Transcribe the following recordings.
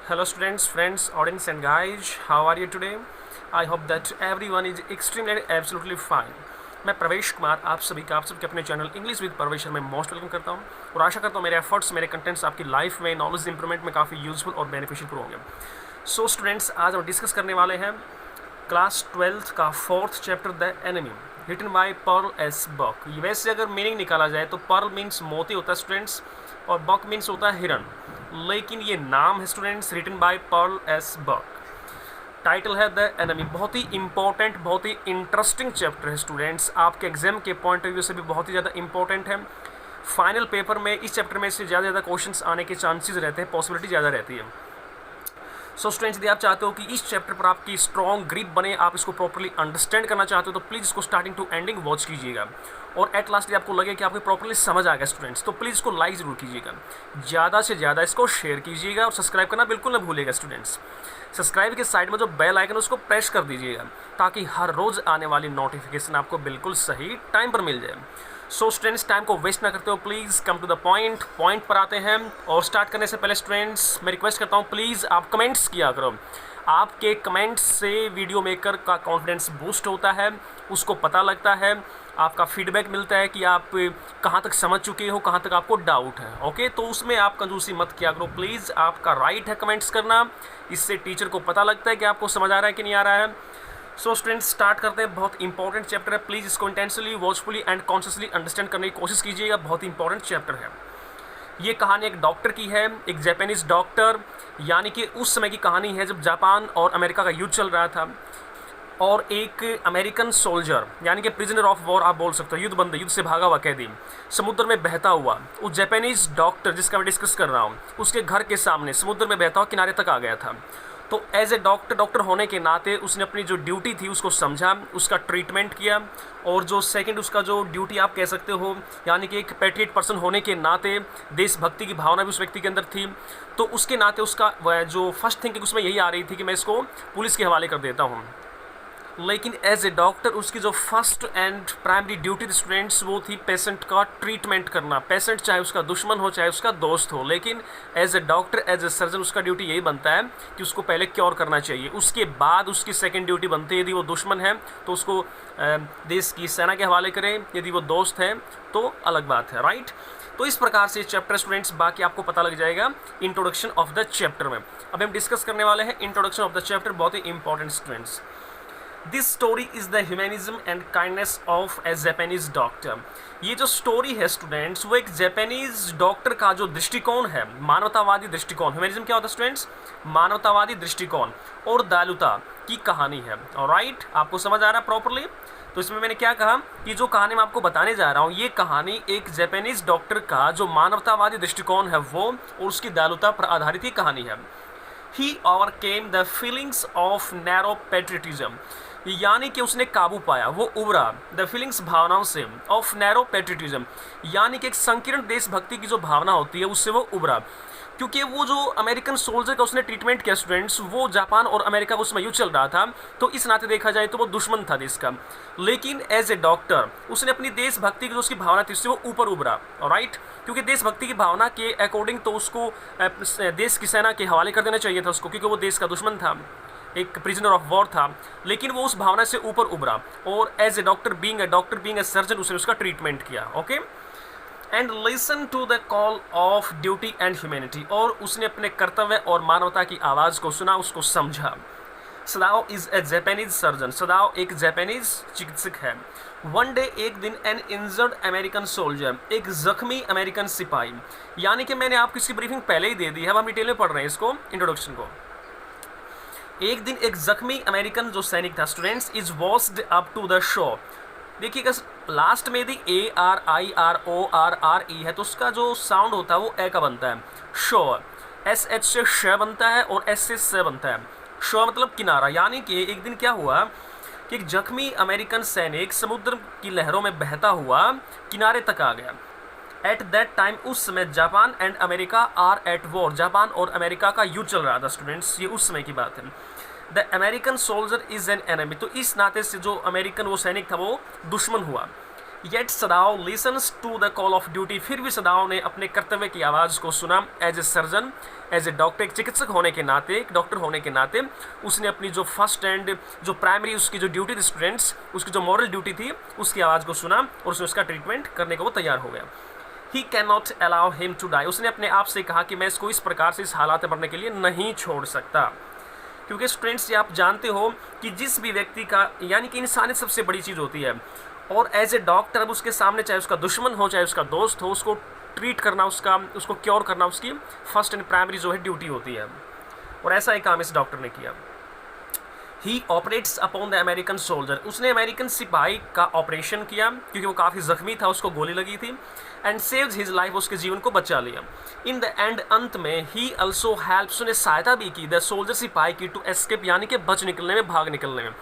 Hello students, friends, audience and guys, how are you today? I hope that everyone is extremely and absolutely fine. मैं प्रवेश कुमार आप सभी का आप सबके अपने चैनल इंग्लिश विद प्रवेश में मोस्ट वेलकम करता हूं और आशा करता हूं मेरे एफर्ट्स मेरे कंटेंट्स आपकी लाइफ में नॉलेज इंप्रूवमेंट में काफ़ी यूजफुल और बेनिफिशियल प्रूव होंगे। सो स्टूडेंट्स, आज हम डिस्कस करने वाले हैं क्लास 12th का 4th chapter the enemy written by Pearl S Buck. वैसे अगर मीनिंग निकाला जाए तो पर्ल मीन्स मोती होता है स्टूडेंट्स और बक मीन्स होता है हिरन, लेकिन ये नाम है students written by Pearl S Buck. Title है द एनिमी। बहुत ही इंपॉर्टेंट, बहुत ही इंटरेस्टिंग चैप्टर है स्टूडेंट्स, आपके एग्जाम के पॉइंट ऑफ व्यू से भी बहुत ही ज़्यादा इंपॉर्टेंट है। फाइनल पेपर में इस चैप्टर में से ज़्यादा क्वेश्चंस आने के चांसेस रहते हैं, पॉसिबिलिटी ज़्यादा रहती है। सो स्टूडेंट्स, यदि आप चाहते हो कि इस चैप्टर पर आपकी स्ट्रॉन्ग ग्रिप बने, आप इसको प्रॉपर्ली अंडरस्टैंड करना चाहते हो तो प्लीज़ इसको स्टार्टिंग टू एंडिंग वॉच कीजिएगा और एट लास्ट यदि आपको लगे कि आपको प्रॉपर्ली समझ आ गया स्टूडेंट्स, तो प्लीज़ इसको लाइक ज़रूर कीजिएगा, ज़्यादा से ज़्यादा इसको शेयर कीजिएगा और सब्सक्राइब करना बिल्कुल ना भूलिएगा स्टूडेंट्स। सब्सक्राइब के साइड में जो बेल आइकन उसको प्रेस कर दीजिएगा ताकि हर रोज़ आने वाली नोटिफिकेशन आपको बिल्कुल सही टाइम पर मिल जाए। सो स्टूडेंट्स, टाइम को वेस्ट ना करते हो, please come to the point पर आते हैं। और स्टार्ट करने से पहले स्टूडेंट्स मैं रिक्वेस्ट करता हूँ प्लीज़ आप कमेंट्स किया करो। आपके कमेंट्स से वीडियो मेकर का कॉन्फिडेंस बूस्ट होता है, उसको पता लगता है, आपका फीडबैक मिलता है कि आप कहाँ तक समझ चुके हो, कहाँ तक आपको डाउट है। ओके, तो उसमें आप कंजूसी मत किया करो प्लीज़, आपका राइट है कमेंट्स करना, इससे टीचर को पता लगता है कि आपको समझ आ रहा है कि नहीं आ रहा है। सो स्टूडेंट्स, स्टार्ट करते हैं। बहुत इंपॉर्टेंट चैप्टर है, प्लीज़ इसको इंटेंसली वॉचफुली एंड कॉन्शियसली अंडरस्टैंड करने की कोशिश कीजिएगा, बहुत ही इंपॉर्टेंट चैप्टर है। ये कहानी एक डॉक्टर की है, एक जापानीज़ डॉक्टर, यानी कि उस समय की कहानी है जब जापान और अमेरिका का युद्ध चल रहा था और एक अमेरिकन सोल्जर यानी कि प्रिजनर ऑफ वॉर आप बोल सकते हो, युद्ध से भागा हुआ कैदी समुद्र में बहता हुआ, उस जापानीज़ डॉक्टर जिसका मैं डिस्कस कर रहा हूँ उसके घर के सामने समुद्र में बहता हुआ किनारे तक आ गया था। तो एज ए डॉक्टर होने के नाते उसने अपनी जो ड्यूटी थी उसको समझा, उसका ट्रीटमेंट किया और जो सेकंड उसका जो ड्यूटी आप कह सकते हो यानी कि एक पैट्रियट पर्सन होने के नाते देशभक्ति की भावना भी उस व्यक्ति के अंदर थी, तो उसके नाते उसका जो फर्स्ट थिंकिंग उसमें यही आ रही थी कि मैं इसको पुलिस के हवाले कर देता हूँ। लेकिन एज ए डॉक्टर उसकी जो फर्स्ट एंड प्राइमरी ड्यूटी थी स्टूडेंट्स वो थी पेशेंट का ट्रीटमेंट करना। पेशेंट चाहे उसका दुश्मन हो चाहे उसका दोस्त हो, लेकिन as a doctor as a surgeon उसका ड्यूटी यही बनता है कि उसको पहले क्योर करना चाहिए, उसके बाद उसकी सेकंड ड्यूटी बनती है यदि वो दुश्मन है तो उसको देश की सेना के हवाले करें, यदि वो दोस्त है तो अलग बात है, राइट। तो इस प्रकार से चैप्टर स्टूडेंट्स बाकी आपको पता लग जाएगा इंट्रोडक्शन ऑफ द चैप्टर में। अब हम डिस्कस करने वाले हैं इंट्रोडक्शन ऑफ द चैप्टर, बहुत ही important students. This story is the humanism and kindness of a Japanese doctor. ये जो स्टोरी है स्टूडेंट्स वो एक जापानीज डॉक्टर का जो दृष्टिकोण है, मानवतावादी दृष्टिकोण, ह्यूमैनिज्म क्या होता है स्टूडेंट्स, मानवतावादी दृष्टिकोण और दयालुता की कहानी है। ऑलराइट, आपको समझ आ रहा है प्रॉपरली। तो इसमें मैंने क्या कहा कि जो कहानी मैं आपको बताने जा रहा हूँ ये कहानी एक जापानीज डॉक्टर का जो मानवतावादी दृष्टिकोण है वो और उसकी दयालुता पर आधारित ही कहानी है। He overcame the feelings of narrow patriotism, यानी कि उसने काबू पाया, वो उबरा द फीलिंग्स भावनाओं से, ऑफ नैरो पेट्रियटिज्म यानी कि एक संकीर्ण देशभक्ति की जो भावना होती है उससे वो उबरा, क्योंकि वो जो अमेरिकन सोल्जर का उसने ट्रीटमेंट किया स्टूडेंट्स, वो जापान और अमेरिका का उसमें युद्ध चल रहा था, तो इस नाते देखा जाए तो वो दुश्मन था देश का, लेकिन एज ए डॉक्टर उसने अपनी देशभक्ति की जो उसकी भावना थी उससे वो ऊपर उभरा, राइट। क्योंकि देशभक्ति की भावना के अकॉर्डिंग तो उसको देश की सेना के हवाले कर देना चाहिए था उसको, क्योंकि वो देश का दुश्मन था, एक प्रिजनर ऑफ वॉर था, लेकिन वो उस भावना से ऊपर उभरा और as a doctor being a surgeon उसने उसका ट्रीटमेंट किया। Okay, and listen to the call of duty and humanity, और उसने अपने कर्तव्य और मानवता की आवाज़ को सुना, उसको समझा। सदाओ इज ए जापानीज सर्जन, सदाओ एक जापानीज चिकित्सक है। वन डे, एक दिन, एन इंजर्ड अमेरिकन सोल्जर, एक जख्मी अमेरिकन सिपाही, यानी कि मैंने आपको इसकी ब्रीफिंग पहले ही दे दी है, अब हम डिटेल में पढ़ रहे हैं इसको, इंट्रोडक्शन को। एक दिन एक जख्मी अमेरिकन जो सैनिक था students is washed up to the shore. देखिएगा लास्ट में यदि ARIRORRE है तो उसका जो साउंड होता है वो ए का बनता है, शो, SH से श बनता है और S से स बनता है, शो मतलब किनारा। यानी कि एक दिन क्या हुआ कि एक जख्मी अमेरिकन सैनिक समुद्र की लहरों में बहता हुआ किनारे तक आ गया। एट दैट टाइम, उस समय Japan and America are at war, Japan और अमेरिका का युद्ध चल रहा था स्टूडेंट्स, ये उस समय की बात है। The American soldier is an enemy, तो इस नाते से जो अमेरिकन वो सैनिक था वो दुश्मन हुआ। Yet Sadao listens to the call of duty, फिर भी सदाव ने अपने कर्तव्य की आवाज़ को सुना। As a surgeon, as a doctor, एक चिकित्सक होने के नाते, एक डॉक्टर होने के नाते उसने अपनी जो फर्स्ट एंड जो प्राइमरी उसकी जो ड्यूटी थी स्टूडेंट्स, उसकी जो मॉरल ड्यूटी थी, उसकी आवाज़ को सुना और उसने उसका ट्रीटमेंट करने को वो तैयार हो गया। He can not allow him to die, उसने अपने आप से कहा कि मैं इसको इस प्रकार से इस हालात में मरने के लिए नहीं छोड़ सकता। क्योंकि स्टूडेंट्स ये आप जानते हो कि जिस भी व्यक्ति का, यानी कि इंसानियत सबसे बड़ी चीज़ होती है, और एज ए डॉक्टर अब उसके सामने चाहे उसका दुश्मन हो चाहे उसका दोस्त हो, उसको ट्रीट करना, उसको क्योर करना उसकी फर्स्ट एंड प्राइमरी जो है ड्यूटी होती है। और ऐसा ही काम इस डॉक्टर ने किया। He operates upon the American soldier, उसने अमेरिकन सिपाही का ऑपरेशन किया क्योंकि वो काफ़ी ज़ख्मी था, उसको गोली लगी थी। एंड सेव्स हिज लाइफ, उसके जीवन को बचा लिया। इन द एंड, अंत में, ही ऑल्सो हेल्प्स, उसने सहायता भी की द सोल्जर सिपाही की टू एस्केप, यानी कि बच निकलने में, भाग निकलने में।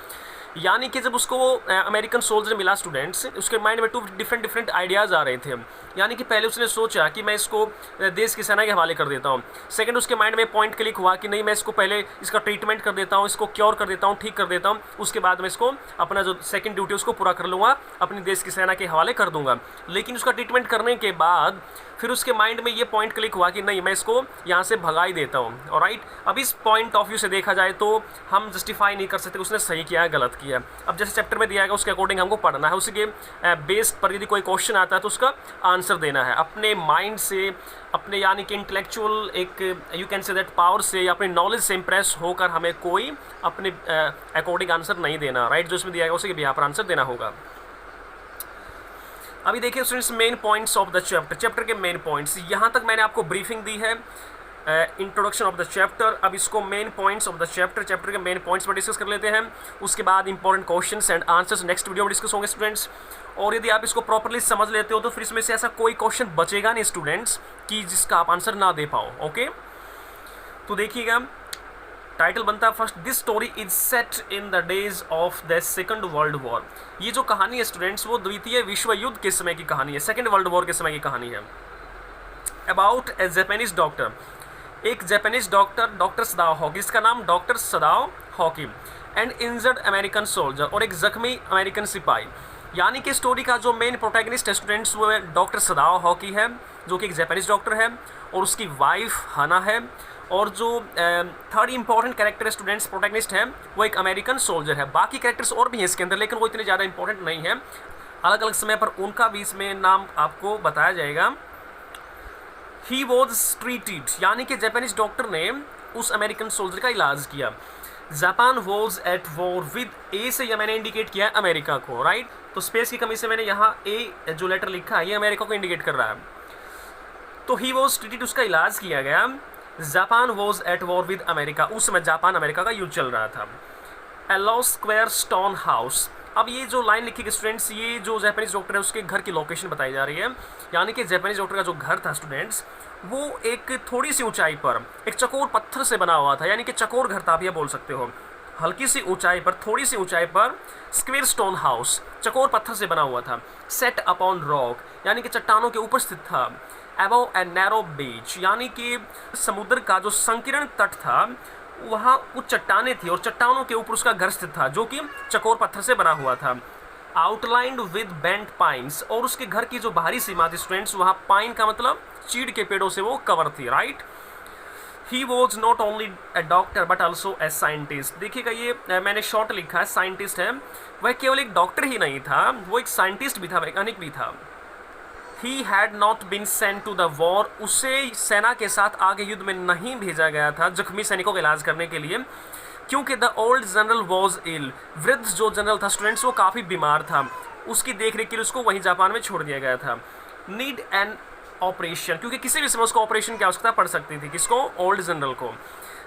यानी कि जब उसको वो अमेरिकन सोल्जर मिला स्टूडेंट्स, उसके माइंड में 2 डिफरेंट आइडियाज़ आ रहे थे। यानी कि पहले उसने सोचा कि मैं इसको देश की सेना के हवाले कर देता हूँ। सेकंड, उसके माइंड में पॉइंट क्लिक हुआ कि नहीं, मैं इसको पहले इसका ट्रीटमेंट कर देता हूँ, इसको क्योर कर देता हूँ, ठीक कर देता हूँ, उसके बाद मैं इसको अपना जो सेकंड ड्यूटी उसको पूरा कर लूँगा, अपने देश की सेना के हवाले कर दूँगा। लेकिन उसका ट्रीटमेंट करने के बाद फिर उसके माइंड में ये पॉइंट क्लिक हुआ कि नहीं, मैं इसको यहाँ से भगा ही देता हूँ। और राइट, अब इस पॉइंट ऑफ व्यू से देखा जाए तो हम जस्टिफाई नहीं कर सकते उसने सही किया है गलत किया। अब जैसे चैप्टर में दिया गया उसके अकॉर्डिंग हमको पढ़ना है, उसी के बेस पर यदि कोई क्वेश्चन आता है तो उसका आंसर देना है अपने माइंड से, अपने यानी कि इंटेलेक्चुअल एक you can say that power से या अपनी नॉलेज से इंप्रेस होकर हमें कोई अपने अकॉर्डिंग आंसर नहीं देना। राइट, जो इसमें दिया गया उसी के बिहार पर आंसर देना होगा। अभी देखिए students, main points of the chapter के मेन पॉइंट्स, यहाँ तक मैंने आपको ब्रीफिंग दी है, इंट्रोडक्शन ऑफ द चैप्टर। अब इसको main points of the chapter के मेन पॉइंट्स पर डिस्कस कर लेते हैं। उसके बाद important questions and answers next video में डिस्कस होंगे स्टूडेंट्स। और यदि आप इसको प्रॉपर्ली समझ लेते हो तो फिर इसमें से ऐसा कोई क्वेश्चन बचेगा नहीं स्टूडेंट्स कि जिसका आप आंसर ना दे पाओ। ओके, तो देखिएगा, टाइटल बनता है first, this story is set in the days of the second world war. ये जो कहानी है स्टूडेंट्स वो द्वितीय विश्व युद्ध के समय की कहानी है, सेकंड वर्ल्ड वॉर के समय की कहानी है। अबाउट ए जापानीज डॉक्टर, एक जापानीज डॉक्टर, डॉक्टर सदाओ हॉकी, इसका नाम doctor Sadao hockey, and injured American soldier, और एक जख्मी अमेरिकन सिपाही। यानी कि स्टोरी का जो मेन प्रोटैगनिस्ट है स्टूडेंट्स वो डॉक्टर सदाओ हॉकी है, जो कि एक जापानीज डॉक्टर है, और उसकी वाइफ हाना है। और जो third important character students protagonist है वो एक अमेरिकन सोल्जर है। बाकी कैरेक्टर्स और भी हैं इसके अंदर, लेकिन वो इतने ज़्यादा इंपॉर्टेंट नहीं है, अलग अलग समय पर उनका भी इसमें नाम आपको बताया जाएगा। ही वॉज ट्रीटेड, यानी कि जापानीज डॉक्टर ने उस अमेरिकन सोल्जर का इलाज किया। Japan was at war with, a से यह मैंने इंडिकेट किया है अमेरिका को। राइट, तो स्पेस की कमी से मैंने यहाँ ए जो लेटर लिखा है ये अमेरिका को इंडिकेट कर रहा है। तो ही वॉज ट्रीटेड, उसका इलाज किया गया। Japan was at war with America, उस समय जापान अमेरिका का युद्ध चल रहा था। एलो स्क्वायर स्टोन हाउस, अब ये जो लाइन लिखी गई स्टूडेंट्स, ये जो जापानीज डॉक्टर है उसके घर की लोकेशन बताई जा रही है। यानी कि जापानीज डॉक्टर का जो घर था स्टूडेंट्स वो एक थोड़ी सी ऊंचाई पर एक चकोर पत्थर से बना हुआ था, यानी कि चकोर घर था, आप ये बोल सकते हो। हल्की सी ऊंचाई पर, थोड़ी सी ऊंचाई पर स्क्वेयर स्टोन हाउस, चकोर पत्थर से बना हुआ था। सेट अपॉन रॉक, यानी कि चट्टानों के ऊपर स्थित था। अबव ए नैरो बीच, यानी कि समुद्र का जो संकीर्ण तट था वहाँ कुछ चट्टानें थी और चट्टानों के ऊपर उसका घर स्थित था जो कि चकोर पत्थर से बना हुआ था। आउटलाइंड विद बेंट पाइन्स, और उसके घर की जो बाहरी सीमा थी स्टूडेंट्स, वहाँ पाइन का मतलब चीड़ के पेड़ों से वो कवर थी। Right, he was not only A doctor but also a scientist. देखिएगा ये मैंने शॉर्ट लिखा है, साइंटिस्ट है। वह केवल एक डॉक्टर ही नहीं था, वो एक साइंटिस्ट भी था, वैज्ञानिक भी था। He had not been sent to the war, उसे सेना के साथ आगे युद्ध में नहीं भेजा गया था जख्मी सैनिकों का इलाज करने के लिए, क्योंकि the old general was ill, वृद्ध जो जनरल था स्टूडेंट्स वो काफ़ी बीमार था, उसकी देखरेख के लिए उसको वहीं जापान में छोड़ दिया गया था। नीड एन ऑपरेशन, क्योंकि किसी भी समय उसको ऑपरेशन की आवश्यकता पड़ सकती थी, किसको, ओल्ड जनरल को।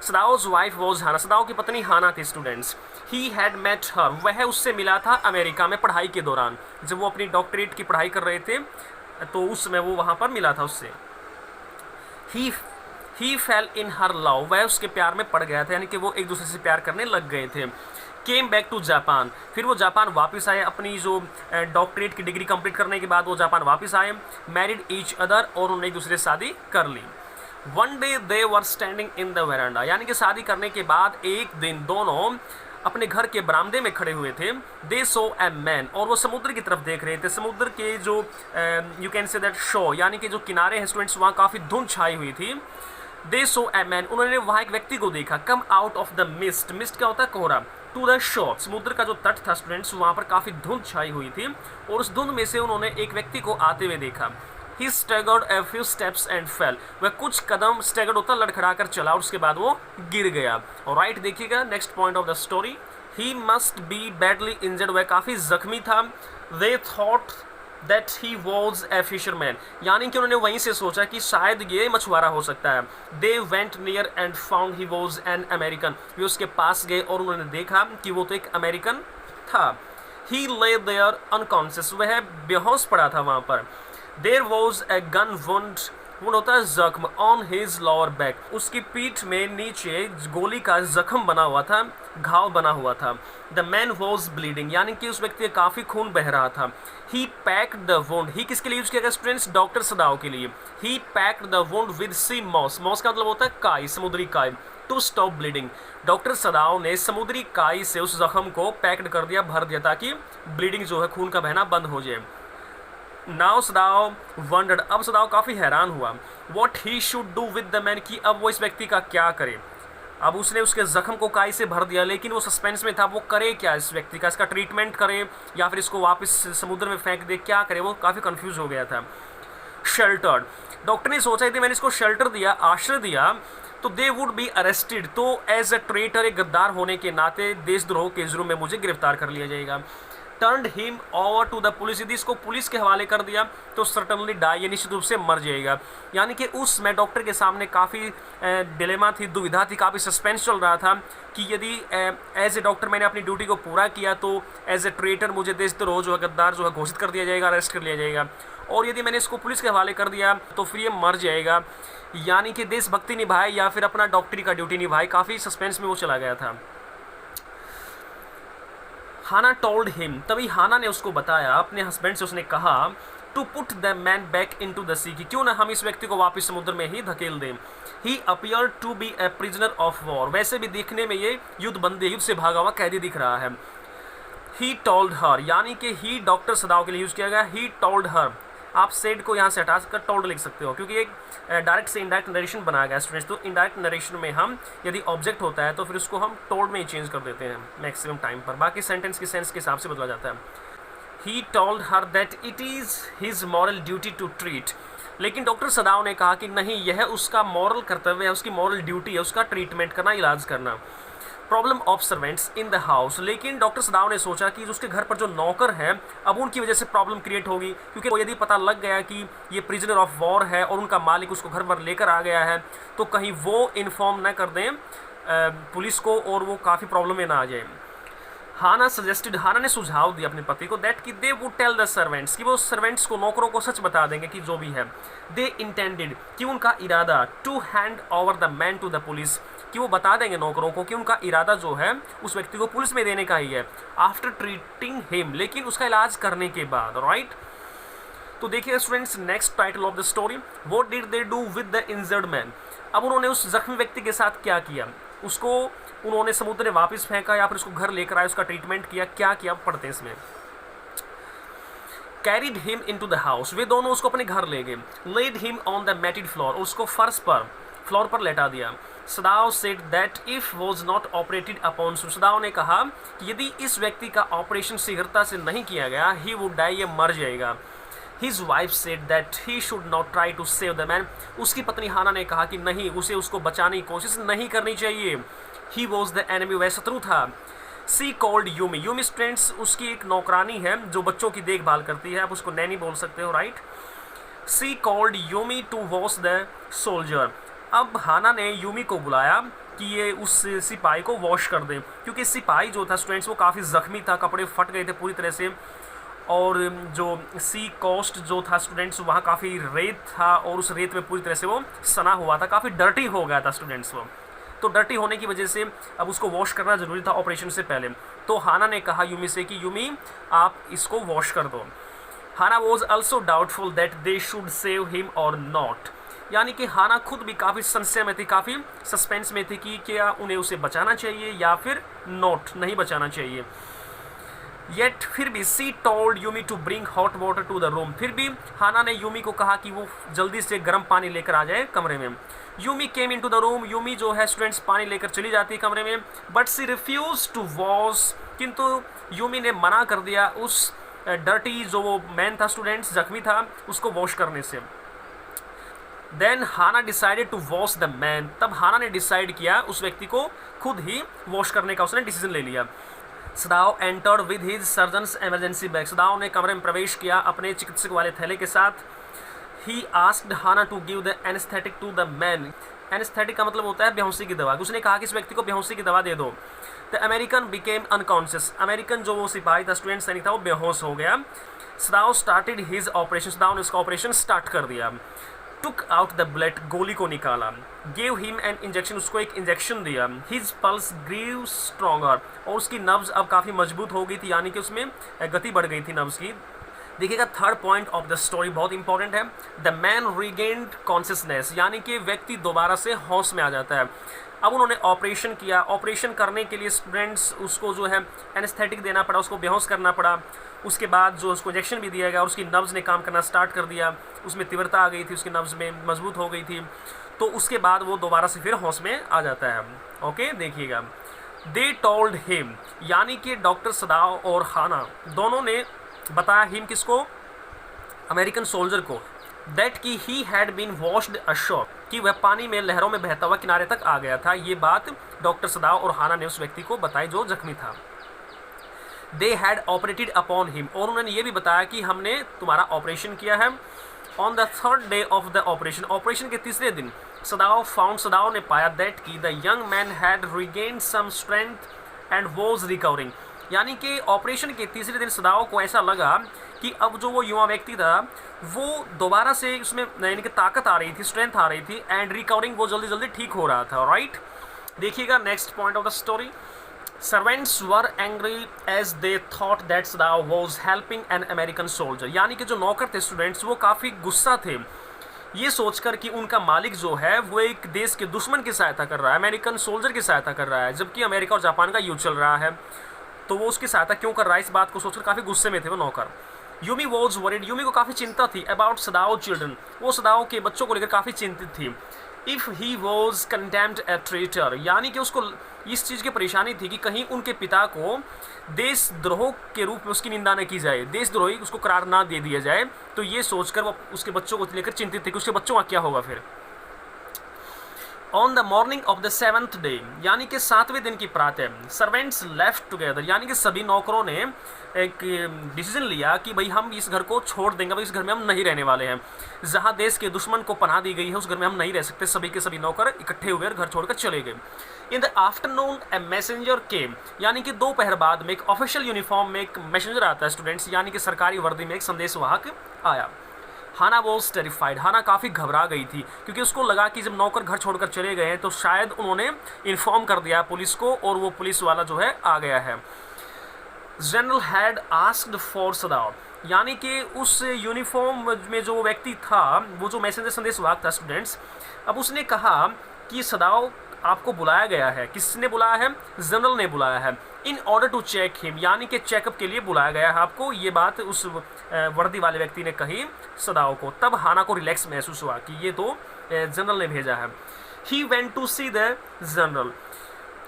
सदाओज वाइफ वॉज हाना, सदाओ की पत्नी हाना थी students. He had met her, वह उससे मिला था अमेरिका में पढ़ाई के दौरान, जब वो अपनी डॉक्टरेट की पढ़ाई कर रहे थे तो उस समय वो वहाँ पर मिला था उससे। ही फेल इन हर लव, वह उसके प्यार में पड़ गया था, यानी कि वो एक दूसरे से प्यार करने लग गए थे। केम बैक टू जापान, फिर वो जापान वापस आए, अपनी जो डॉक्टरेट की डिग्री कंप्लीट करने के बाद वो जापान वापस आए। मैरिड ईच अदर, और उन्होंने एक दूसरे से शादी कर ली। One day they were standing in the veranda, यानी कि शादी करने के बाद एक दिन दोनों अपने घर के बरामदे में खड़े हुए थे। दे सो ए मैन, और वो समुद्र की तरफ देख रहे थे। समुद्र के जो you can say that show यानी कि जो किनारे हैं स्टूडेंट्स, वहाँ काफ़ी धुंध छाई हुई थी। दे सो ए मैन, उन्होंने वहाँ एक व्यक्ति को देखा। Come out of the mist, mist क्या होता है? कोहरा। टू द शोर, समुद्र का जो तट था स्टूडेंट्स, वहाँ पर काफ़ी धुंध छाई हुई थी और उस धुंध में से उन्होंने एक व्यक्ति को आते हुए देखा। He staggered a few steps and fell. वह कुछ कदम स्टैगर्ड होता लड़खड़ा कर चला और उसके बाद वो गिर गया। और राइट देखिएगा next point of the story. He must be badly injured. वह काफ़ी जख्मी था। They thought that he was a fisherman. यानी कि उन्होंने वहीं से सोचा कि शायद ये मछुआरा हो सकता है। They went near and found he was an American. वे उसके पास गए और उन्होंने देखा कि वो तो एक अमेरिकन था। He lay there unconscious. वह बेहोश पड़ा था वहाँ पर। There was a gun wound, wound होता है जख्म, on his lower back. उसकी पीठ में नीचे गोली का जख्म बना हुआ था, घाव बना हुआ था। The man was bleeding, यानी कि उस व्यक्ति का काफ़ी खून बह रहा था। He packed the wound. He किसके लिए यूज किया गया स्टूडेंट्स? डॉक्टर सदाव के लिए। He packed the wound with sea moss. moss का मतलब होता है काई, समुद्री काई। To stop bleeding. Doctor Sadao ने समुद्री काई से उस जख्म को पैक्ड कर दिया, भर दिया, ताकि ब्लीडिंग जो है, खून का बहना बंद हो जाए। नाउ सदाव वंडर्ड, अब सदाव काफ़ी हैरान हुआ। What he should do with the man, कि अब वो इस व्यक्ति का क्या करे। अब उसने उसके जख्म को काई से भर दिया, लेकिन वो सस्पेंस में था, वो करे क्या इस व्यक्ति का? इसका ट्रीटमेंट करे या फिर इसको वापस समुद्र में फेंक दे, क्या करे? वो काफ़ी कंफ्यूज हो गया था। शेल्टर्ड, डॉक्टर ने सोचा यदि मैंने इसको शेल्टर दिया, आश्रय दिया, तो दे वुड बी अरेस्टेड, तो एज ए ट्रेटर, एक गद्दार होने के नाते देशद्रोह के जुर्म में मुझे गिरफ्तार कर लिया जाएगा। Turned him over to the police, यदि इसको पुलिस के हवाले कर दिया तो सर्टनली डाई, ये निश्चित रूप से मर जाएगा। यानी कि उसमें डॉक्टर के सामने काफ़ी डिलेमा थी, दुविधा थी, काफ़ी सस्पेंस चल रहा था कि यदि एज ए डॉक्टर मैंने अपनी ड्यूटी को पूरा किया तो एज ए ट्रेटर मुझे देशद्रोह जो है, गद्दार जो है, घोषित कर दिया जाएगा, अरेस्ट कर लिया जाएगा। और यदि मैंने इसको पुलिस के हवाले कर दिया तो फिर ये मर जाएगा। यानी कि देशभक्ति निभाए या फिर अपना डॉक्टरी का ड्यूटी निभाए, काफ़ी सस्पेंस में वो चला गया था। हाना टोल्ड हिम, तभी हाना ने उसको बताया, अपने हस्बैंड से उसने कहा, to put the man back into the sea, कि क्यों ना हम इस व्यक्ति को वापस समुद्र में ही धकेल दें। He appear to be a prisoner of war, वैसे भी देखने में ये युद्ध बंदी, युद्ध से भागा हुआ कैदी दिख रहा है। ही टोल्ड हर, यानी कि ही डॉक्टर सदाव के लिए यूज किया गया। ही टोल्ड हर, आप सेड को यहाँ से हटा कर टोल्ड लिख सकते हो, क्योंकि एक डायरेक्ट से इनडायरेक्ट नरेशन बनाया गया स्टूडेंट्स। तो इनडायरेक्ट नरेशन में हम यदि ऑब्जेक्ट होता है तो फिर उसको हम टोल्ड में ही चेंज कर देते हैं मैक्सिमम टाइम पर, बाकी सेंटेंस की सेंस के हिसाब से बदला जाता है। He told her that it is his moral duty to treat, लेकिन डॉक्टर सदाव ने कहा कि नहीं, यह उसका मॉरल कर्तव्य है, उसकी मॉरल ड्यूटी है, उसका ट्रीटमेंट करना, इलाज करना। Problem of servants in the house, लेकिन डॉक्टर सदाव ने सोचा कि उसके घर पर जो नौकर हैं, अब उनकी वजह से प्रॉब्लम क्रिएट होगी, क्योंकि यदि पता लग गया कि ये प्रिजनर ऑफ वॉर है और उनका मालिक उसको घर पर लेकर आ गया है, तो कहीं वो इन्फॉर्म न कर दें पुलिस को और वो काफ़ी प्रॉब्लम में ना आ जाए। हाना सजेस्टेड, हाना ने सुझाव दिया अपने पति को, दैट कि they would tell the servants, कि वो सर्वेंट्स को, नौकरों को सच बता देंगे कि जो भी है। दे इंटेंडेड, कि उनका इरादा, to hand over the man to the police, कि वो बता देंगे नौकरों को कि उनका इरादा जो है उस व्यक्ति को पुलिस में देने का ही है। आफ्टर ट्रीटिंग हिम, लेकिन उसका इलाज करने के बाद, राइट। तो देखिए students, next title of the story, what did they do with the injured man, अब उन्होंने उस जख्मी व्यक्ति के साथ क्या किया, उसको उन्होंने समुद्र में वापस फेंका या फिर उसको घर लेकर आए, उसका ट्रीटमेंट किया, क्या किया, पढ़ते हैं इसमें। Carried him into the house, वे दोनों उसको अपने घर ले गए। Laid him on the matted floor, उसको फर्श पर, फ्लोर पर लेटा दिया। Sadao said that if was not operated upon, Sadao ने कहा कि यदि इस व्यक्ति का ऑपरेशन शीघ्रता से नहीं किया गया, ही वुड डाई, ये मर जाएगा। His wife said that he should not try to save the man, उसकी पत्नी हाना ने कहा कि नहीं, उसे उसको बचाने की कोशिश नहीं करनी चाहिए। ही वॉज द एनिमी, वह शत्रु था। सी कॉल्ड यूमी, यूमी स्टूडेंट्स उसकी एक नौकरानी है जो बच्चों की देखभाल करती है, आप उसको नैनी बोल सकते हो, right. She called Yumi to wash the soldier, अब हाना ने यूमी को बुलाया कि ये उस सिपाही को वॉश कर दे, क्योंकि सिपाही जो था स्टूडेंट्स वो काफ़ी ज़ख्मी था, कपड़े फट गए थे पूरी तरह से, और जो सी कोस्ट जो था स्टूडेंट्स वहाँ काफ़ी रेत था और उस रेत में पूरी तरह से वो सना हुआ था, काफ़ी डर्टी हो गया था स्टूडेंट्स वो। तो डर्टी होने की वजह से अब उसको वॉश करना ज़रूरी था ऑपरेशन से पहले। तो हाना ने कहा यूमी से कि यूमी आप इसको वॉश कर दो। Hana was also doubtful that they should save him और नॉट, यानी कि हाना खुद भी काफ़ी संशय में थी, काफ़ी सस्पेंस में थी कि क्या उन्हें उसे बचाना चाहिए या फिर नॉट नहीं बचाना चाहिए। येट फिर भी she told Yumi to bring hot water to the room, फिर भी हाना ने यूमी को कहा कि वो जल्दी से गर्म पानी लेकर आ जाए कमरे में। Yumi came into the room, Yumi जो है स्टूडेंट्स पानी लेकर चली जाती है कमरे में, but she refuse to wash, किंतु यूमी ने मना कर दिया उस डर्टी जो वो मैन था, स्टूडेंट्स जख्मी था, उसको वॉश करने से। Then Hana decided to wash the man, तब हाना ने डिसाइड किया उस व्यक्ति को खुद ही वॉश करने का उसने डिसीजन ले लिया। Sadao entered with his surgeon's emergency bag, Sadao ने कमरे में प्रवेश किया अपने चिकित्सक वाले थैले के साथ। He asked Hana to give the anaesthetic to the man, anaesthetic का मतलब होता है बेहोशी की दवा, उसने कहा कि इस व्यक्ति को बेहोशी की दवा दे दो। The American became unconscious, American जो वो सिपाही था, स्टूडेंट सैनिक था, वो बेहोश हो गया। सदाओ स्टार्टेड हिज ऑपरेशन, सदाओ ने उसका ऑपरेशन स्टार्ट कर दिया। टुक आउट द ब्लड, गोली को निकाला। गेव हिम एन इंजेक्शन, उसको एक इंजेक्शन दिया। हिज पल्स ग्रीव स्ट्रॉन्गर, और उसकी नब्ज अब काफ़ी मजबूत हो गई थी, यानी कि उसमें गति बढ़ गई थी नब्ज की। देखिएगा third point of the story बहुत इंपॉर्टेंट है। द मैन रीगेन्ड कॉन्शियसनेस, यानी कि व्यक्ति दोबारा से होश में आ जाता है। अब उन्होंने ऑपरेशन किया, ऑपरेशन करने के लिए स्टूडेंट्स उसको जो है एनेस्थेटिक देना पड़ा, उसको बेहोश करना पड़ा। उसके बाद जो उसको इंजेक्शन भी दिया गया और उसकी नब्ज़ ने काम करना स्टार्ट कर दिया, उसमें तीव्रता आ गई थी, उसकी नब्ज़ में मजबूत हो गई थी, तो उसके बाद वो दोबारा से फिर होश में आ जाता है। ओके, देखिएगा दे टोल्ड हिम, यानी कि डॉक्टर सदाओ और हाना दोनों ने बताया हिम किसको, अमेरिकन सोल्जर को, दैट कि he had been washed ashore, कि वह पानी में लहरों में बहता हुआ किनारे तक आ गया था। ये बात डॉक्टर सदाओ और हाना ने उस व्यक्ति को बताई जो जख्मी था। They had operated upon him, और उन्होंने ये भी बताया कि हमने तुम्हारा ऑपरेशन किया है। On the third day of the operation, operation के तीसरे दिन सदाओ फाउंड, सदाओ ने पाया दैट कि the young man had regained some strength and was recovering, यानी कि ऑपरेशन के तीसरे दिन सदाओ को ऐसा लगा कि अब जो वो युवा व्यक्ति था वो दोबारा से उसमें यानी कि ताकत आ रही थी, स्ट्रेंथ आ रही थी, एंड रिकवरिंग, वो जल्दी जल्दी ठीक हो रहा था। राइट, देखिएगा next point of the story. Servants were angry as they thought that Sadao was helping an American soldier, यानी कि जो नौकर थे स्टूडेंट्स वो काफ़ी गुस्सा थे ये सोचकर कि उनका मालिक जो है वो एक देश के दुश्मन की सहायता कर रहा है, अमेरिकन सोल्जर की सहायता कर रहा है, जबकि अमेरिका और जापान का युद्ध चल रहा है, तो वो उसकी सहायता क्यों कर रहा है, इस बात को सोचकर काफ़ी गुस्से में थे वो नौकर। यूमी वॉज वरीड, यूमी को काफ़ी चिंता थी अबाउट सदाओ चिल्ड्रन, वो सदाओ के बच्चों को लेकर काफ़ी चिंतित थी। If he was condemned A traitor, यानी कि उसको इस चीज़ की परेशानी थी कि कहीं उनके पिता को देशद्रोह के रूप में उसकी निंदा न की जाए, देशद्रोही उसको करार ना दे दिया जाए, तो ये सोचकर वो उसके बच्चों को लेकर चिंतित थे कि उसके बच्चों का क्या होगा फिर। On the morning of the 7th day, यानी कि 7वें दिन की प्रातः, सर्वेंट्स लेफ्ट टुगेदर, यानी कि सभी नौकरों ने एक डिसीजन लिया कि भाई हम इस घर को छोड़ देंगे, भाई इस घर में हम नहीं रहने वाले हैं, जहाँ देश के दुश्मन को पनाह दी गई है उस घर में हम नहीं रह सकते। सभी के सभी नौकर इकट्ठे हुए घर छोड़कर चले गए। In the afternoon a messenger came, यानी कि दोपहर बाद में एक ऑफिशियल यूनिफॉर्म में एक मैसेंजर आता है स्टूडेंट्स, यानी कि सरकारी वर्दी में एक संदेशवाहक आया। हाना वॉज टेरिफाइड, हाना काफ़ी घबरा गई थी क्योंकि उसको लगा कि जब नौकर घर छोड़कर चले गए हैं तो शायद उन्होंने इन्फॉर्म कर दिया पुलिस को और वो पुलिस वाला जो है आ गया है। जनरल हैड आस्क्ड फॉर सदाओ, यानी कि उस यूनिफॉर्म में जो व्यक्ति था, वो जो मैसेंजर संदेशवाहक था स्टूडेंट्स, अब उसने कहा कि सदाओ आपको बुलाया गया है। किसने बुलाया है? जनरल ने बुलाया है। In order to check him, यानी कि चेकअप के लिए बुलाया गया है आपको। ये बात उस वर्दी वाले व्यक्ति ने कही सदाओ को। तब हाना को रिलैक्स महसूस हुआ कि ये तो जनरल ने भेजा है। He went to see the general,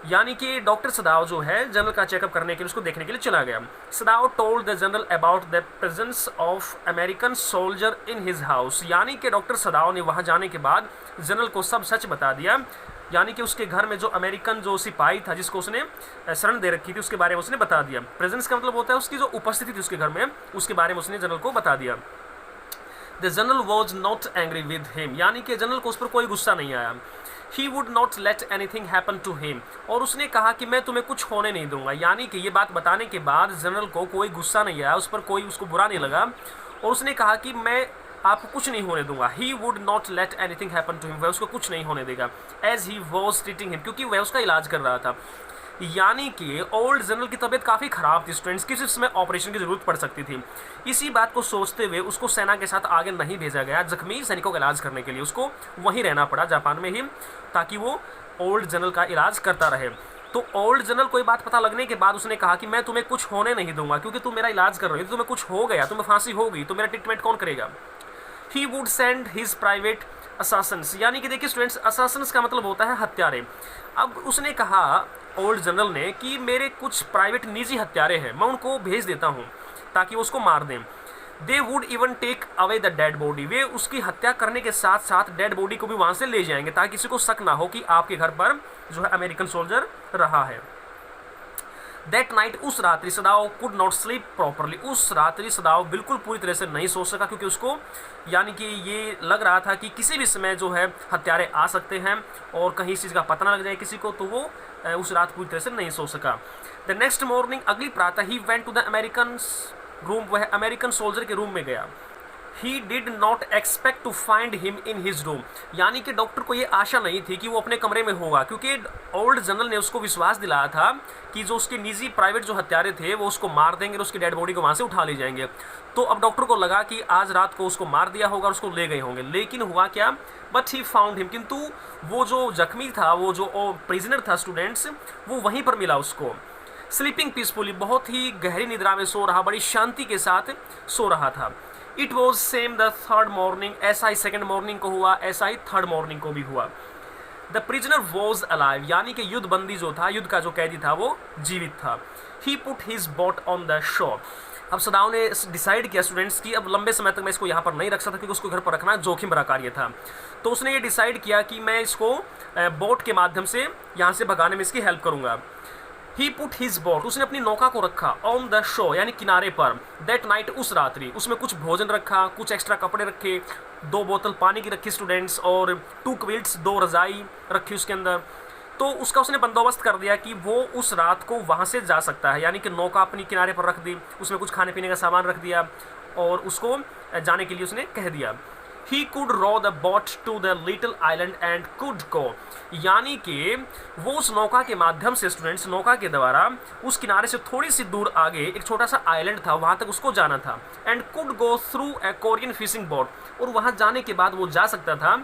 यानी कि डॉक्टर सदाओ जो है जनरल का चेकअप करने के लिए उसको देखने के लिए चला गया। Sadao told the general about the presence of American soldier in his house, यानी कि डॉक्टर सदाओ ने वहाँ जाने के बाद जनरल को सब सच बता दिया, यानी कि उसके घर में जो अमेरिकन जो सिपाही था जिसको उसने शरण दे रखी थी उसके बारे में उसने बता दिया। प्रेजेंस का मतलब होता है उसकी जो उपस्थिति थी उसके घर में, उसके बारे में उसने जनरल को बता दिया। The general was not angry with him, यानी कि जनरल को उस पर कोई गुस्सा नहीं आया। He would not let anything happen to him, और उसने कहा कि मैं तुम्हें कुछ होने नहीं दूंगा, यानी कि ये बात बताने के बाद जनरल को कोई गुस्सा नहीं आया, उस पर कोई उसको बुरा नहीं लगा और उसने कहा कि मैं आपको कुछ नहीं होने दूंगा। He would not let anything happen to him, वह उसको कुछ नहीं होने देगा। As he was treating him, क्योंकि वह उसका इलाज कर रहा था। यानी कि ओल्ड जनरल की तबीयत काफ़ी ख़राब थी स्टूडेंट्स, किसी समय ऑपरेशन की ज़रूरत पड़ सकती थी। इसी बात को सोचते हुए उसको सेना के साथ आगे नहीं भेजा गया, जख्मी सैनिकों का इलाज करने के लिए उसको वहीं रहना पड़ा जापान में ही, ताकि वो ओल्ड जनरल का इलाज करता रहे। तो ओल्ड जनरल को ये बात पता लगने के बाद उसने कहा कि मैं तुम्हें कुछ होने नहीं दूंगा, क्योंकि तुम मेरा इलाज कर रहे हो, तुम्हें कुछ हो गया, तुम्हें फांसी हो गई तो मेरा ट्रीटमेंट कौन करेगा। He would send his private assassins, यानी कि देखिए स्टूडेंट्स, असासन्स का मतलब होता है हत्यारे। अब उसने कहा ओल्ड जनरल ने कि मेरे कुछ प्राइवेट निजी हत्यारे हैं, मैं उनको भेज देता हूँ ताकि वो उसको मार दें। They would even take away the dead body, वे उसकी हत्या करने के साथ साथ डेड बॉडी को भी वहाँ से ले जाएंगे ताकि किसी को शक ना हो कि आपके घर पर जो है अमेरिकन सोल्जर रहा है। दैट नाइट, उस रात्रि सदाओ कुड नॉट स्लीप प्रॉपरली, उस रात्रि सदाओ बिल्कुल पूरी तरह से नहीं सो सका, क्योंकि उसको यानी कि ये लग रहा था कि किसी भी समय जो है हत्यारे आ सकते हैं और कहीं इस चीज़ का पता ना लग जाए किसी को, तो वो उस रात पूरी तरह से नहीं सो सका। द नेक्स्ट मॉर्निंग, अगली प्रातः, he went to the American room, वह अमेरिकन सोल्जर के रूम में गया। He did not expect to find him in his room, यानी कि डॉक्टर को ये आशा नहीं थी कि वो अपने कमरे में होगा, क्योंकि ओल्ड जनरल ने उसको विश्वास दिलाया था कि जो उसके निजी प्राइवेट जो हत्यारे थे वो उसको मार देंगे और उसकी डेड बॉडी को वहाँ से उठा ले जाएंगे। तो अब डॉक्टर को लगा कि आज रात को उसको मार दिया होगा और उसको ले गए होंगे, लेकिन हुआ क्या, बट ही फाउंड हिम, किंतु वो जो जख्मी था, वो जो प्रिजनर था स्टूडेंट्स, वो वहीं पर मिला उसको, स्लीपिंग पीसफुली, बहुत ही गहरी निद्रा में सो रहा, बड़ी शांति के साथ सो रहा था। It was same the third morning, ऐसा ही सेकेंड मॉर्निंग को हुआ, ऐसा ही थर्ड मॉर्निंग को भी हुआ। द प्रिजनर वॉज अलाइव, यानी कि युद्ध बंदी जो था, युद्ध का जो कैदी था वो जीवित था। He put his boat on the shore, अब सदाओ ने डिसाइड किया स्टूडेंट्स की अब लंबे समय तक मैं इसको यहाँ पर नहीं रख सकता, क्योंकि उसको घर पर रखना जोखिम भरा कार्य था। तो उसने ये डिसाइड किया कि मैं इसको बोट के माध्यम से यहाँ से भगाने में इसकी हेल्प करूँगा। ही पुट हिज बोट, उसने अपनी नौका को रखा ऑन द शो, यानी किनारे पर। दैट नाइट, उस रात्रि, उसमें कुछ भोजन रखा, कुछ एक्स्ट्रा कपड़े रखे, 2 बोतल पानी की रखी स्टूडेंट्स, और 2 क्विल्ट्स, 2 रजाई रखी उसके अंदर। तो उसका उसने बंदोबस्त कर दिया कि वो उस रात को वहाँ से जा सकता है, यानी कि नौका अपनी किनारे पर रख दी, उसमें कुछ खाने पीने का सामान रख दिया और उसको जाने के लिए उसने कह दिया। He could row the boat to the little island and could go, यानी कि वो उस नौका के माध्यम से स्टूडेंट्स, नौका के द्वारा उस किनारे से थोड़ी सी दूर आगे एक छोटा सा आइलैंड था, वहाँ तक उसको जाना था। And could go through a Korean fishing boat, और वहाँ जाने के बाद वो जा सकता था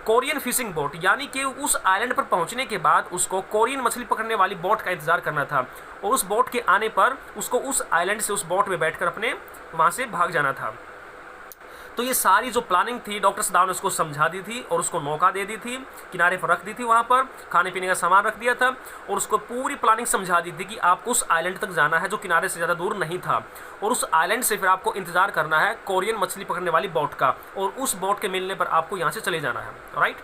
कोरियन फिशिंग बोट, यानी कि उस आइलैंड पर पहुँचने के बाद उसको कोरियन मछली पकड़ने वाली बोट का इंतजार करना था, और उस बोट के आने पर उसको उस आइलैंड से उस बोट में बैठकर अपने वहाँ से भाग जाना था। तो ये सारी जो प्लानिंग थी डॉक्टर सदाव ने उसको समझा दी थी और उसको नौका दे दी थी, किनारे पर रख दी थी, वहाँ पर खाने पीने का सामान रख दिया था और उसको पूरी प्लानिंग समझा दी थी कि आपको उस आइलैंड तक जाना है जो किनारे से ज़्यादा दूर नहीं था, और उस आइलैंड से फिर आपको इंतजार करना है कोरियन मछली पकड़ने वाली बोट का, और उस बोट के मिलने पर आपको यहाँ से चले जाना है। Right.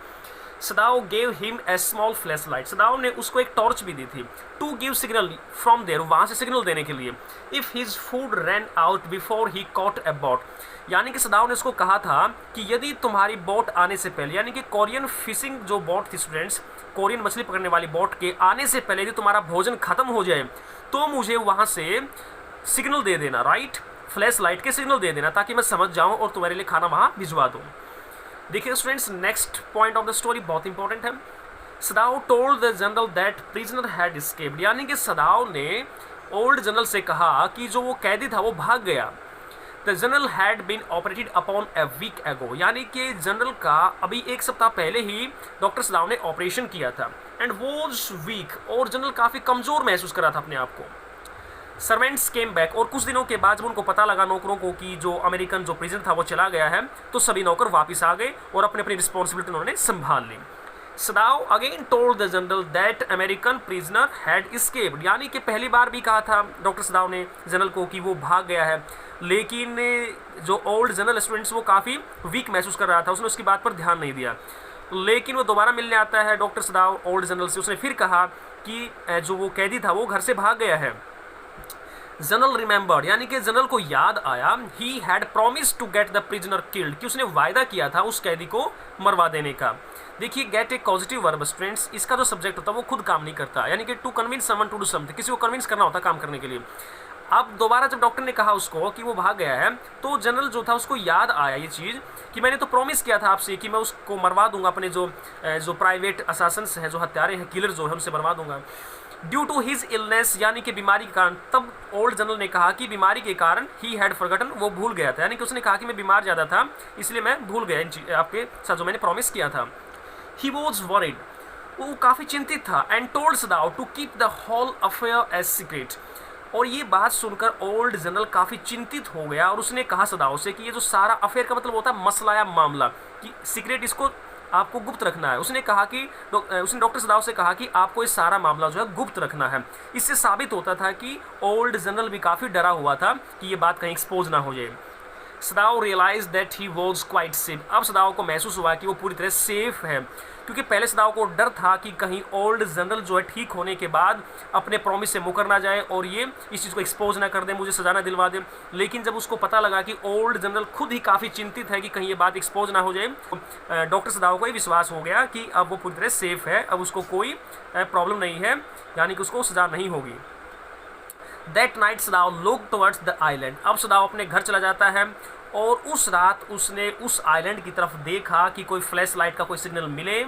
Sadao gave him a small flash light, Sadao ने उसको एक टॉर्च भी दी थी, to give signal from there, वहाँ से सिग्नल देने के लिए। If his food ran out before he caught a boat, यानी कि सदाओ ने उसको कहा था कि यदि तुम्हारी बोट आने से पहले, यानी कि कोरियन फिशिंग जो बोट थी स्टूडेंट्स, कोरियन मछली पकड़ने वाली बोट के आने से पहले यदि तुम्हारा भोजन खत्म हो जाए तो मुझे वहाँ से सिग्नल दे देना। राइट, फ्लैश लाइट के सिग्नल दे देना ताकि मैं समझ जाऊँ और तुम्हारे लिए खाना वहाँ भिजवा दूँ। देखिए students, next point of the story बहुत इंपॉर्टेंट है। Sadao told the general that prisoner had escaped, यानी कि सदाओ ने ओल्ड जनरल से कहा कि जो वो कैदी था वो भाग गया। The general had been operated upon a week ago, यानी कि जनरल का अभी 1 सप्ताह पहले ही डॉक्टर सदाओ ने ऑपरेशन किया था। एंड वॉज वीक, और जनरल काफ़ी कमज़ोर महसूस कर रहा था अपने आप को। सर्वेंट्स केम बैक, और कुछ दिनों के बाद जब उनको पता लगा नौकरों को कि जो अमेरिकन जो प्रिजन था वो चला गया है, तो सभी नौकर वापस आ गए और अपनी अपनी रिस्पॉन्सिबिलिटी उन्होंने संभाल ली। Sadao again told the general that American prisoner had escaped, यानी कि पहली बार भी कहा था डॉक्टर सदाओ ने जनरल को कि वो भाग गया है, लेकिन जो ओल्ड जनरल स्टूडेंट्स वो काफ़ी वीक महसूस कर रहा था, उसने उसकी बात पर ध्यान नहीं दिया। लेकिन वो दोबारा मिलने आता है डॉक्टर सदाओ ओल्ड जनरल से, उसने फिर कहा कि जो वो कैदी था वो घर से भाग गया है। जनरल रिमेंबर्ड, यानी कि जनरल को याद आया, he had promise to get the prisoner killed, कि उसने वायदा किया था उस कैदी को मरवा देने का। देखिए गेट एक पॉजिटिव वर्ब स्टूडेंट्स, इसका जो सब्जेक्ट होता है वो खुद काम नहीं करता, यानी कि to convince someone to do something, किसी को कन्विंस करना होता काम करने के लिए। अब दोबारा जब डॉक्टर ने कहा उसको कि वो भाग गया है, तो जनरल जो था उसको याद आया ये चीज़ कि मैंने तो प्रॉमिस किया था आपसे कि मैं उसको मरवा दूंगा, अपने जो प्राइवेट असासन्स हैं, जो हत्यारे हैं, किलर जो है, उनसे मरवा दूंगा। ड्यू टू हिज इलनेस, यानी कि बीमारी के कारण। तब ओल्ड जनरल ने कहा कि बीमारी के कारण ही हैड फॉरगॉटन, वो भूल गया था, यानी कि उसने कहा कि मैं बीमार ज़्यादा था इसलिए मैं भूल गया आपके साथ जो मैंने प्रॉमिस किया था। ही वॉज वरीड, वो काफ़ी चिंतित था। And told Sadao to keep the whole affair as secret, और ये बात सुनकर ओल्ड जनरल काफ़ी चिंतित हो गया और उसने कहा सदाओ से कि ये जो सारा अफेयर का मतलब होता है मसला या मामला, कि सीक्रेट इसको आपको गुप्त रखना है। उसने कहा कि उसने डॉक्टर सदाओ से कहा कि आपको ये सारा मामला जो है गुप्त रखना है। इससे साबित होता था कि ओल्ड जनरल भी काफ़ी डरा हुआ था कि ये बात कहीं एक्सपोज ना हो जाए। Sadao realize that he was quite safe, अब सदाओ को महसूस हुआ कि वो पूरी तरह सेफ है, क्योंकि पहले सदाओ को डर था कि कहीं ओल्ड जनरल जो है ठीक होने के बाद अपने प्रॉमिस से मुकर ना जाए और ये इस चीज़ को एक्सपोज ना कर दे, मुझे सजा ना दिलवा दे। लेकिन जब उसको पता लगा कि ओल्ड जनरल खुद ही काफ़ी चिंतित है कि कहीं ये बात एक्सपोज ना हो जाए, डॉक्टर सदाओ को ये विश्वास हो गया कि अब वो पूरी तरह सेफ है, अब उसको कोई प्रॉब्लम नहीं है, यानी कि उसको सजा नहीं होगी। That night Sadao look towards the island, अब सदाओ अपने घर चला जाता है और उस रात उसने उस आइलैंड की तरफ देखा कि कोई फ्लैश लाइट का कोई सिग्नल मिले,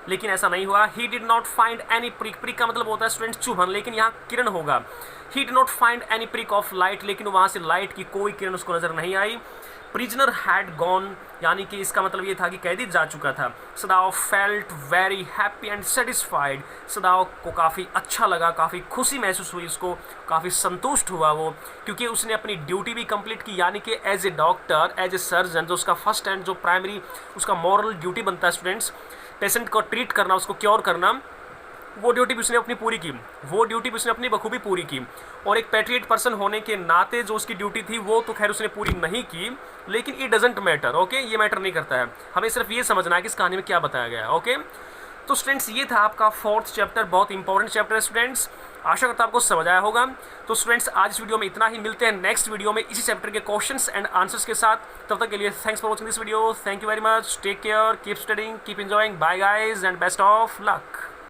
लेकिन ऐसा नहीं हुआ। ही did not find any prick, prick का मतलब होता है स्टूडेंट चुभन, लेकिन यहाँ किरण होगा। ही did not find any prick of light, लेकिन वहाँ से लाइट की कोई किरण उसको नज़र नहीं आई। प्रिजनर हैड गॉन, यानी कि इसका मतलब ये था कि कैदी जा चुका था। Sadao felt very happy and satisfied, Sadao को काफ़ी अच्छा लगा, काफ़ी खुशी महसूस हुई, उसको काफ़ी संतुष्ट हुआ वो, क्योंकि उसने अपनी ड्यूटी भी कंप्लीट की, यानी कि as a doctor, as a surgeon, जो उसका फर्स्ट एंड जो प्राइमरी उसका मॉरल ड्यूटी बनता है स्टूडेंट्स, पेशेंट को ट्रीट करना, उसको क्योर करना, वो ड्यूटी भी उसने अपनी पूरी की, वो ड्यूटी भी उसने अपनी बखूबी पूरी की। और एक पैट्रियट पर्सन होने के नाते जो उसकी ड्यूटी थी वो तो खैर उसने पूरी नहीं की, लेकिन इट डजेंट मैटर, ओके, ये मैटर नहीं करता है, हमें सिर्फ ये समझना है कि इस कहानी में क्या बताया गया है, ओके। तो स्टूडेंट्स ये था आपका 4th चैप्टर, बहुत इंपॉर्टेंट चैप्टर है स्टूडेंट्स, आशा करता हूं आपको समझ आया होगा। तो स्टूडेंट्स आज इस वीडियो में इतना ही, मिलते हैं नेक्स्ट वीडियो में इसी चैप्टर के क्वेश्चंस एंड आंसर्स के साथ। तब तक के लिए thanks for watching this video, thank you very much, take care, keep studying, keep enjoying, bye guys and best of luck.